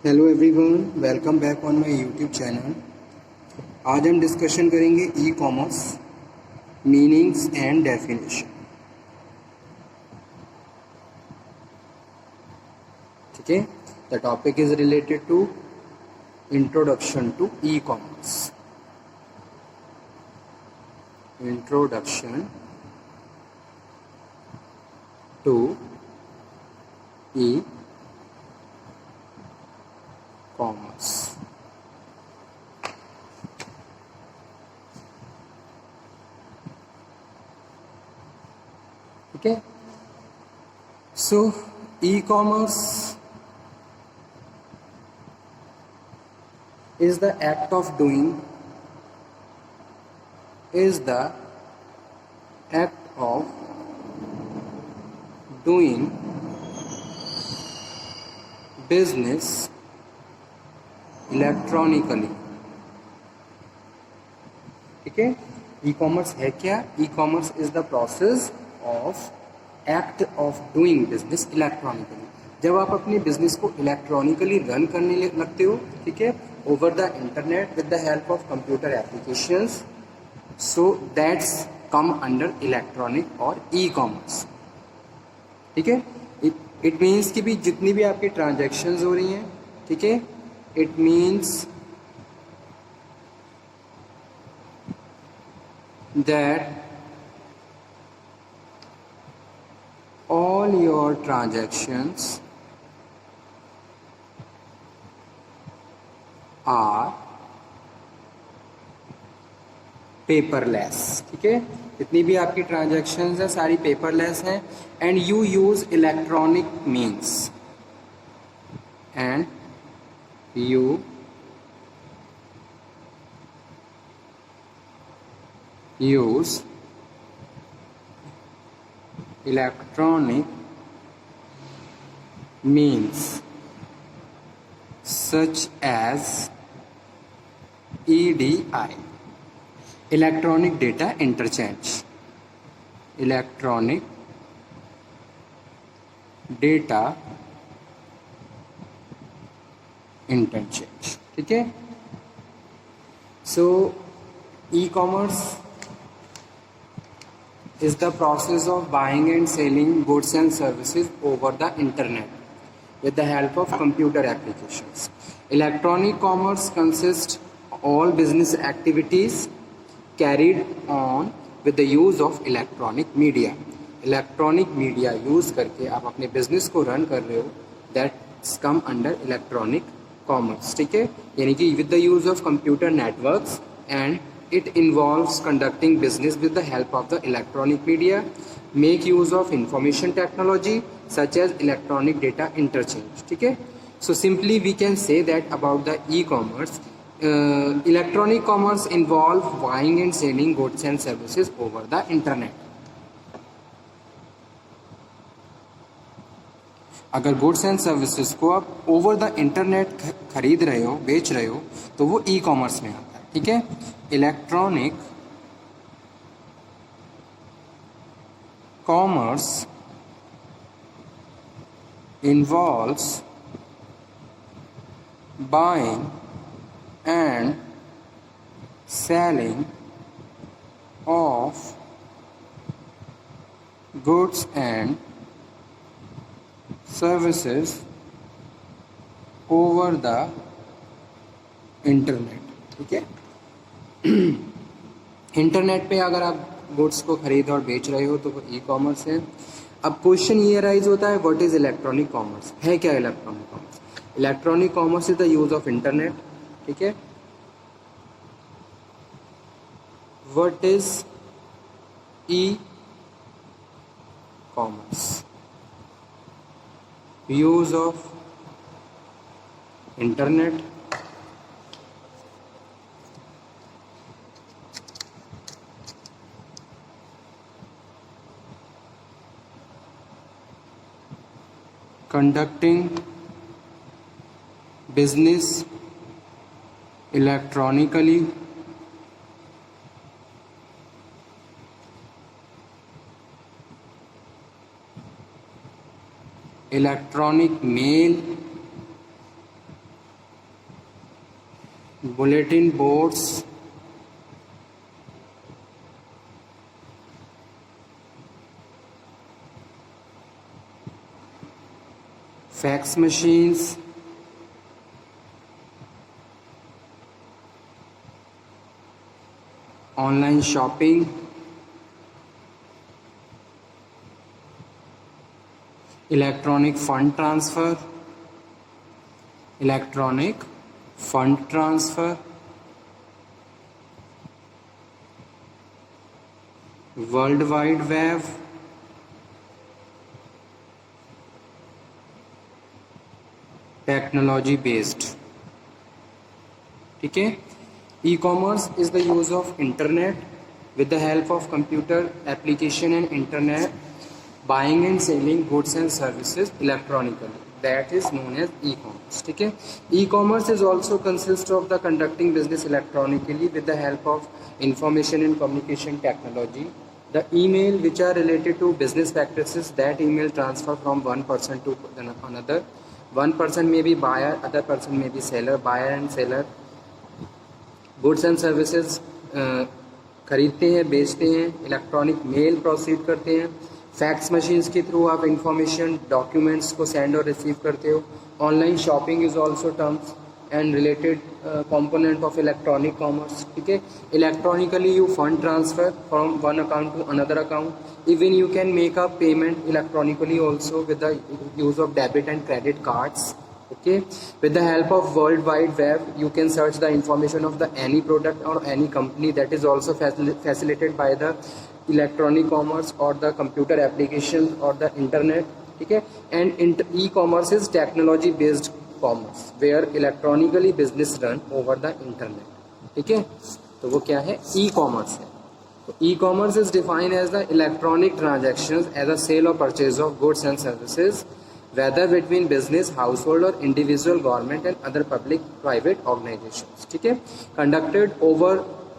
Hello everyone, welcome back on my YouTube channel. आज हम discussion करेंगे e commerce meanings and definition. ठीक है, the topic is related to introduction to e commerce. Introduction to e commerce. ठीक है, so e commerce is the act of doing is the act of doing business electronically. ठीक है, e commerce है क्या? E commerce is the process of act of doing business electronically. जब आप अपने business को इलेक्ट्रॉनिकली रन करने लगते हो, ठीक है, over the internet with the help of computer applications, so that's come under electronic और ई कॉमर्स। ठीक है, इट मीन्स कि भी जितनी भी आपकी ट्रांजैक्शंस हो रही हैं, ठीक है, it means that all your transactions are paperless. ठीक है, जितनी भी आपकी ट्रांजैक्शंस हैं सारी पेपरलेस हैं। And you use electronic means and you use electronic means such as EDI, electronic data interchange, electronic data interchange। ठीक है, सो e-commerce is the process of buying and selling goods and services over the internet with the help of computer applications. Electronic commerce consists all business activities carried on with the use of electronic media. Electronic media use करके आप अपने business को run कर रहे हो, that's come under electronic commerce। ठीक है, यानी कि with the use of computer networks, and it involves conducting business with the help of the electronic media, make use of information technology such as electronic data interchange। ठीक है, so simply we can say that about the e-commerce, electronic commerce involve buying and selling goods and services over the internet। अगर goods and services को आप over the internet खरीद रहे हो, बेच रहे हो, तो वो ई कॉमर्स में आता है। ठीक है, electronic commerce involves buying and selling of goods and services over the internet. ठीक है, इंटरनेट पे अगर आप गुड्स को खरीद और बेच रहे हो तो वो ई कॉमर्स है। अब क्वेश्चन ये राइज होता है, व्हाट इज इलेक्ट्रॉनिक कॉमर्स? है क्या electronic commerce? Electronic commerce is the use of internet. ठीक है, what is e commerce? use of internet, conducting business electronically, electronic mail, bulletin boards, fax machines, online shopping, electronic fund transfer, World Wide Web, technology based. ठीक है. E-commerce is the use of internet with the help of computer application and internet buying and selling goods and services electronically. That is known as e-commerce. ठीक है. E-commerce is also consists of the conducting business electronically with the help of information and communication technology. The email which are related to business practices, that email transfer from one person to another. One person may be buyer, other person may be seller. Buyer and seller goods and services खरीदते हैं, बेचते हैं, electronic mail proceed करते हैं, fax machines के through आप information documents को send और रिसीव करते हो. Online shopping is also terms and related component of electronic commerce. ठीक है. Electronically you fund transfer from one account to another account. Even you can make a payment electronically also with the use of debit and credit cards. Okay, with the help of World Wide Web, you can search the information of the any product or any company. That is also facilitated by the electronic commerce or the computer applications or the internet. Okay, and e-commerce is technology based commerce where electronically business run over the internet. ठीक है, तो वो क्या है, e-commerce है. तो e-commerce is defined as the electronic transactions as a sale or purchase of goods and services, whether between business, household or individual, government and other public private organizations. ठीक है. Conducted over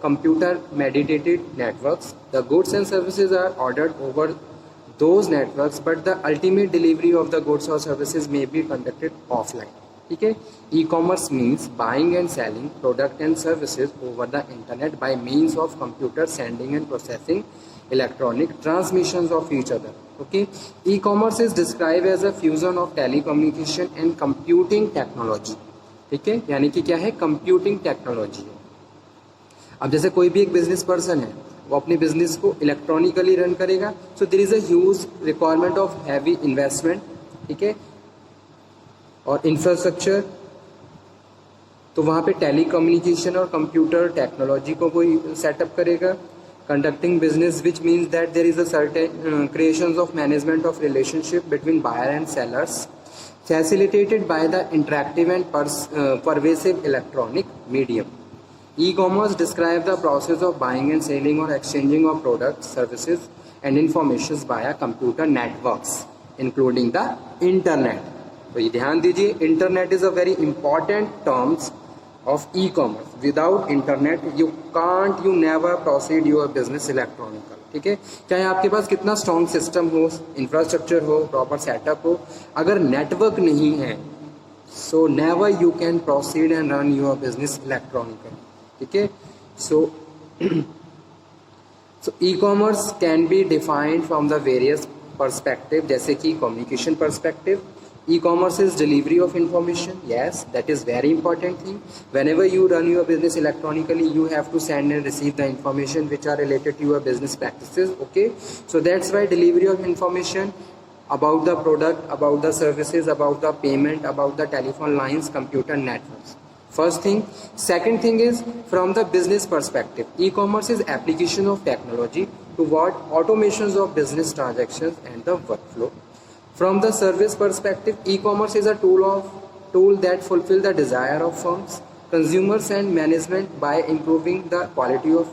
computer mediated networks. The goods and services are ordered over those networks, but the ultimate delivery of the goods or services may be conducted offline. ठीक है. E-commerce means buying and selling product and services over the internet by means of computer sending and processing electronic transmissions of each other. Okay, e-commerce is described as a fusion of telecommunication and computing technology. ठीक है, यानी कि क्या है, computing technology है. अब जैसे कोई भी एक बिजनेस पर्सन है, वो अपने बिजनेस को इलेक्ट्रॉनिकली रन करेगा, so there is a huge requirement of heavy investment. ठीक है, और इंफ्रास्ट्रक्चर. तो वहाँ पे टेलीकम्युनिकेशन और कंप्यूटर टेक्नोलॉजी को कोई सेटअप करेगा. Conducting business, which means that there is a certain creations of management of relationship between buyer and sellers, facilitated by the interactive and pervasive electronic medium. E-commerce describes the process of buying and selling or exchanging of products, services and information via computer networks, including the internet. तो ये ध्यान दीजिए, internet is a very important terms of e-commerce. Without internet you never proceed your business electronical. ठीक है, चाहे आपके पास कितना स्ट्रॉन्ग सिस्टम हो, इंफ्रास्ट्रक्चर हो, प्रॉपर सेटअप हो, अगर नेटवर्क नहीं है, so never you can proceed and run your business electronical. ठीक है. So e-commerce can be defined from the various perspective, जैसे कि communication perspective. E-commerce is delivery of information. Yes, that is very important thing. Whenever you run your business electronically, you have to send and receive the information which are related to your business practices. Okay, so that's why delivery of information about the product, about the services, about the payment, about the telephone lines, computer networks. First thing. Second thing is from the business perspective, e-commerce is application of technology toward automations of business transactions and the workflow. From the service perspective, e-commerce is a tool that fulfill the desire of firms, consumers and management by improving the quality of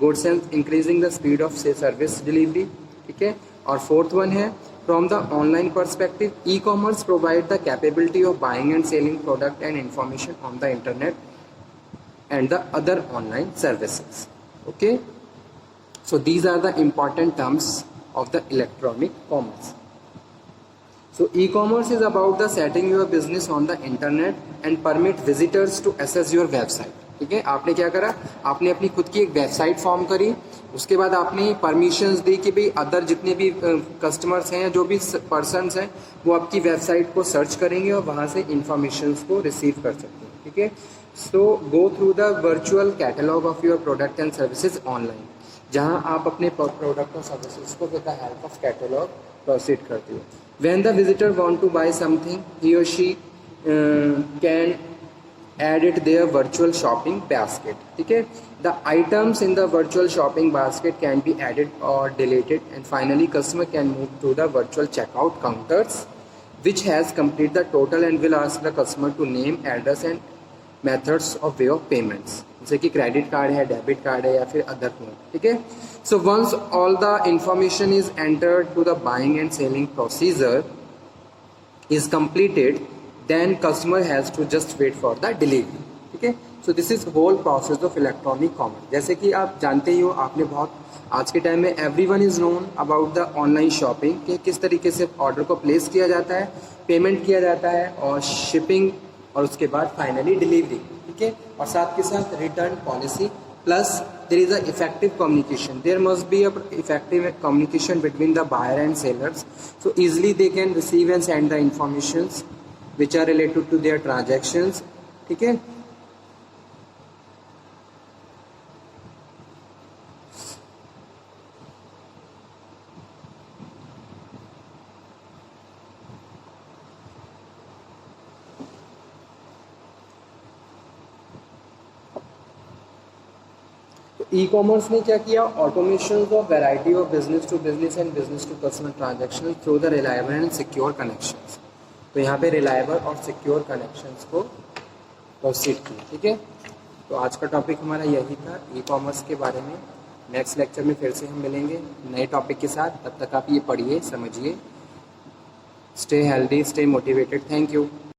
goods and increasing the speed of service delivery. ठीक है. और fourth one है from the online perspective, e-commerce provide the capability of buying and selling product and information on the internet and the other online services. Okay, so these are the important terms of the electronic commerce. So e-commerce is about the setting your business on the internet and permit visitors to access your website. ठीक है, आपने क्या करा, आपने अपनी खुद की एक वेबसाइट फॉर्म करी, उसके बाद आपने परमिशंस दी कि भाई अदर जितने भी कस्टमर्स हैं, जो भी पर्सनस हैं, वो आपकी वेबसाइट को सर्च करेंगे और वहाँ से इंफॉर्मेशंस को रिसीव कर सकते हैं। ठीक है, so go through the virtual catalog of your product and services online, जहाँ आप अपने प्रोडक्ट और सर्विसेज को with the help of catalog proceed करते हो। When the visitor want to buy something, he और she can add it their virtual shopping basket. ठीक है, the items in the virtual shopping basket can be added or deleted, and finally customer can move to the virtual checkout counters which has complete the total and will ask the customer to name, address and methods of way of payments, जैसे कि credit card है, debit card है या फिर other mode. ठीक है, so once all the information is entered to the buying and selling procedure is completed, then customer has to just wait for the delivery. ठीक है, so this is whole process of electronic commerce। जैसे कि आप जानते ही हो, आपने बहुत आज के टाइम में everyone is known about the online shopping, कि किस तरीके से ऑर्डर को प्लेस किया जाता है, पेमेंट किया जाता है और शिपिंग और उसके बाद फाइनली डिलीवरी। ठीक है, और साथ के साथ return policy plus there is a effective communication. There must be a effective communication between the buyer and sellers, so easily they can receive and send the informations which are related to their transactions. ठीक है, e commerce ने क्या किया, automation of variety of business to business and business to customer transaction through the reliable and secure connections. तो यहाँ पे reliable और secure connections को प्रोसीड किया। ठीक है, तो आज का टॉपिक हमारा यही था ई कॉमर्स के बारे में। नेक्स्ट लेक्चर में फिर से हम मिलेंगे नए टॉपिक के साथ, तब तक आप ये पढ़िए, समझिए, stay healthy, stay motivated. Thank you.